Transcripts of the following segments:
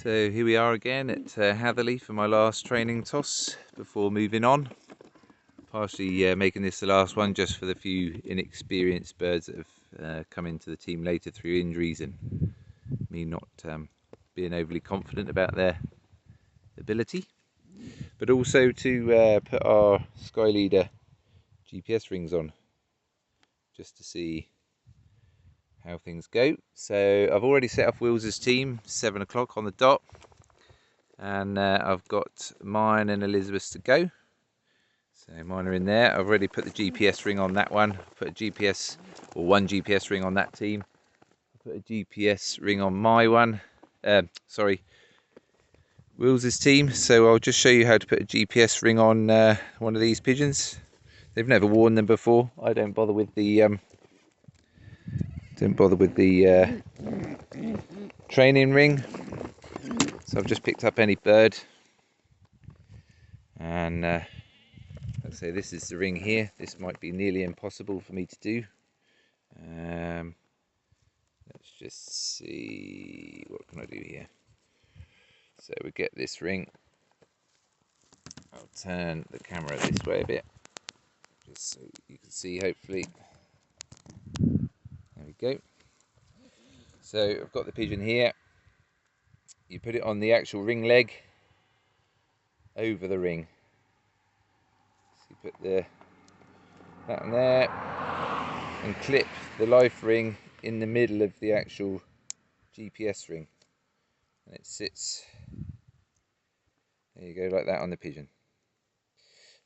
So here we are again at Hatherleigh for my last training toss before moving on. Partially making this the last one just for the few inexperienced birds that have come into the team later through injuries and me not being overly confident about their ability. But also to put our Sky Leader GPS rings on just to see how things go. So I've already set off Wills's team, 7 o'clock on the dot, and I've got mine and Elizabeth's to go. So mine are in there. I've already put the GPS ring on that one. Put a GPS, or one GPS ring on that team. I put a GPS ring on my one. Wills's team. So I'll just show you how to put a GPS ring on one of these pigeons. They've never worn them before. I don't bother with the training ring. So I've just picked up any bird, and let's say this is the ring here. This might be nearly impossible for me to do. Let's just see, what can I do here? So we get this ring. I'll turn the camera this way a bit, just so you can see, hopefully. There we go. So I've got the pigeon here. You put it on the actual ring leg over the ring. So you put that on there and clip the life ring in the middle of the actual GPS ring, and it sits, there you go, like that on the pigeon.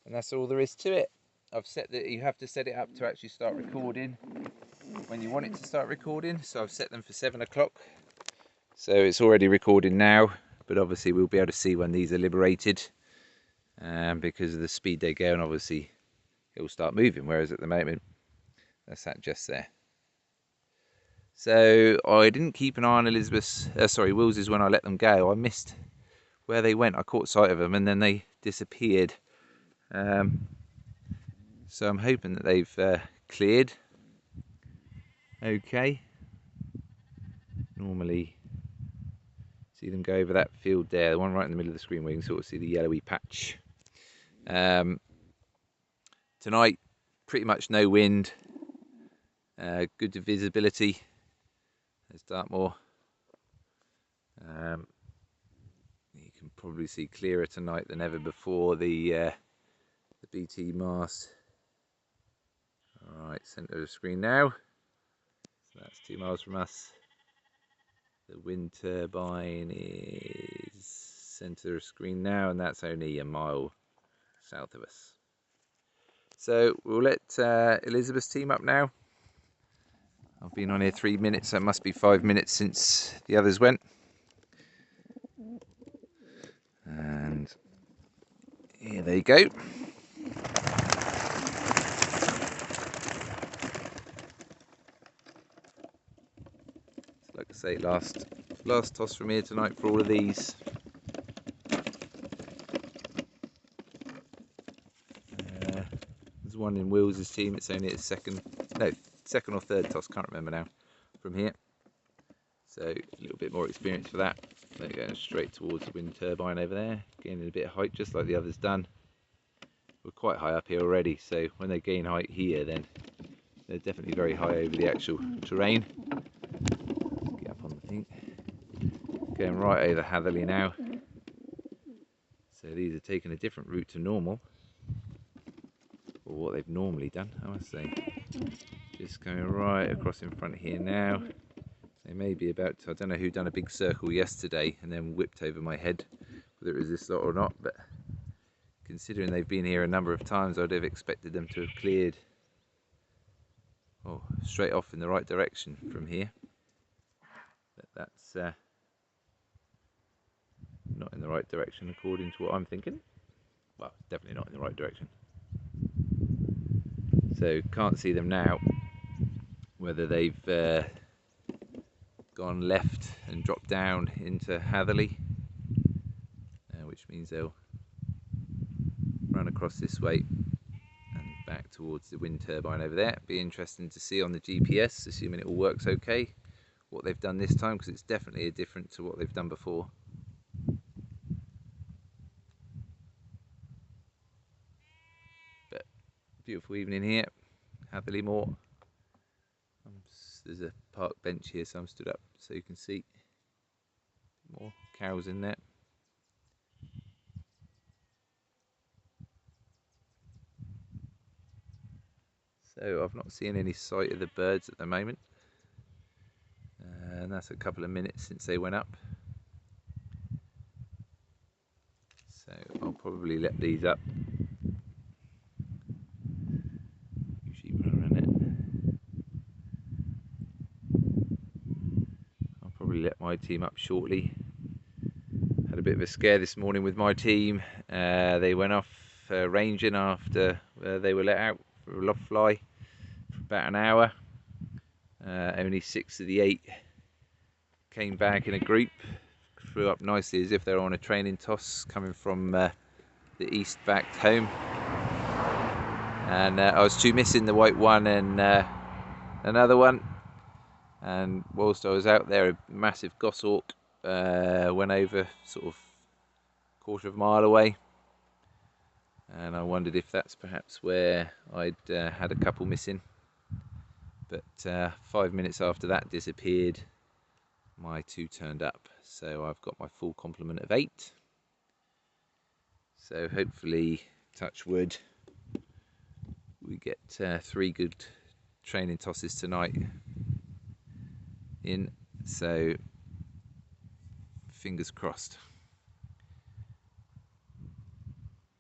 And that's all there is to it. I've set that you have to set it up to actually start recording when you want it to start recording, so I've set them for 7 o'clock. So it's already recording now, but obviously we'll be able to see when these are liberated, because of the speed they go, and obviously it will start moving, whereas at the moment that's that just there. So I didn't keep an eye on Wills's when I let them go. I missed where they went. I caught sight of them and then they disappeared. So I'm hoping that they've cleared. Okay. Normally see them go over that field there, the one right in the middle of the screen where you can sort of see the yellowy patch. Tonight, pretty much no wind. Good visibility. There's Dartmoor. You can probably see clearer tonight than ever before the BT mast. Alright, centre of the screen now. So that's 2 miles from us. The wind turbine is centre of the screen now, and that's only a mile south of us. So we'll let Elizabeth's team up now. I've been on here 3 minutes, so it must be 5 minutes since the others went. And here they go. Like I say, last toss from here tonight for all of these. There's one in Wills's team. It's only its second or third toss, can't remember now, from here. So a little bit more experience for that. They're going straight towards the wind turbine over there, gaining a bit of height just like the others done. We're quite high up here already, so when they gain height here, then they're definitely very high over the actual terrain. Let's get up on the thing. Going right over Hatherleigh now. So these are taking a different route to normal, or what they've normally done, I must say. Just going right across in front here now. They may be about to, I don't know who done a big circle yesterday and then whipped over my head, whether it was this lot or not, but considering they've been here a number of times, I'd have expected them to have cleared straight off in the right direction from here. But that's not in the right direction according to what I'm thinking. Well, definitely not in the right direction. So can't see them now, whether they've gone left and dropped down into Hatherleigh, which means they'll run across this way and back towards the wind turbine over there. Be interesting to see on the GPS, assuming it all works okay, what they've done this time, because it's definitely different to what they've done before. Beautiful evening here, Hatherleigh Moor. There's a park bench here, so I'm stood up so you can see more cows in there. So I've not seen any sight of the birds at the moment, and that's a couple of minutes since they went up. So I'll probably let these up. Sheep around it. I'll probably let my team up shortly. Had a bit of a scare this morning with my team. They went off ranging after they were let out for a loft fly for about an hour. Only 6 of the 8 came back in a group, flew up nicely as if they were on a training toss coming from the east back home. And I was 2 missing, the white one and another one. And whilst I was out there, a massive goshawk went over sort of quarter of a mile away, and I wondered if that's perhaps where I'd had a couple missing. But 5 minutes after that disappeared, my 2 turned up, so I've got my full complement of 8. So hopefully, touch wood, we get 3 good training tosses tonight in, so fingers crossed.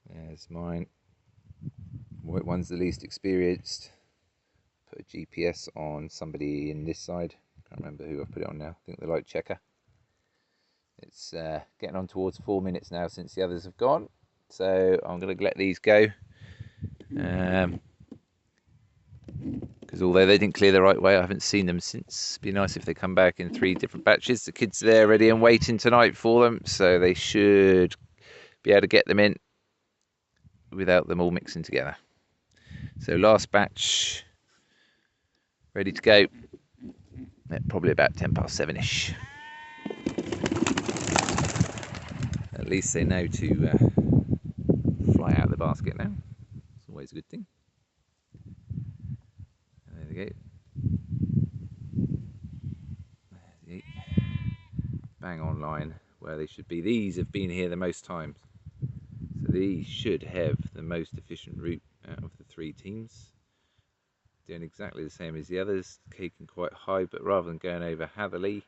There's mine. White one's the least experienced. Put a GPS on somebody in this side. Can't remember who I've put it on now. I think the light checker. It's getting on towards 4 minutes now since the others have gone. So I'm going to let these go. Because although they didn't clear the right way, I haven't seen them since. It'd be nice if they come back in 3 different batches. The kids are there ready and waiting tonight for them, so they should be able to get them in without them all mixing together. So last batch ready to go at probably about 7:10ish. At least they know to fly out of the basket now. It's always a good thing. There we go. There's the 8. Bang on line where they should be. These have been here the most times, so these should have the most efficient route out of the 3 teams. Doing exactly the same as the others, caking quite high, but rather than going over Hatherleigh,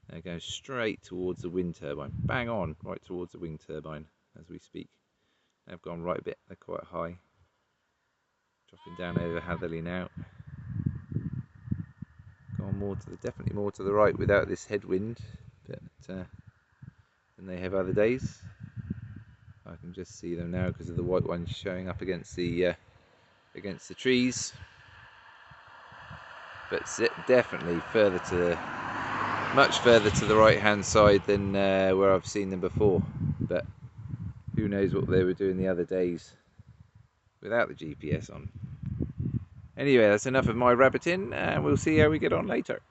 they're going straight towards the wind turbine. Bang on, right towards the wind turbine as we speak. They've gone right a bit, they're quite high. Dropping down over Hatherleigh now. Gone more to the, definitely more to the right without this headwind, but than they have other days. I can just see them now because of the white ones showing up against the trees. But definitely further to much further to the right hand side than where I've seen them before. But who knows what they were doing the other days without the GPS on. Anyway, that's enough of my rabbiting, and we'll see how we get on later.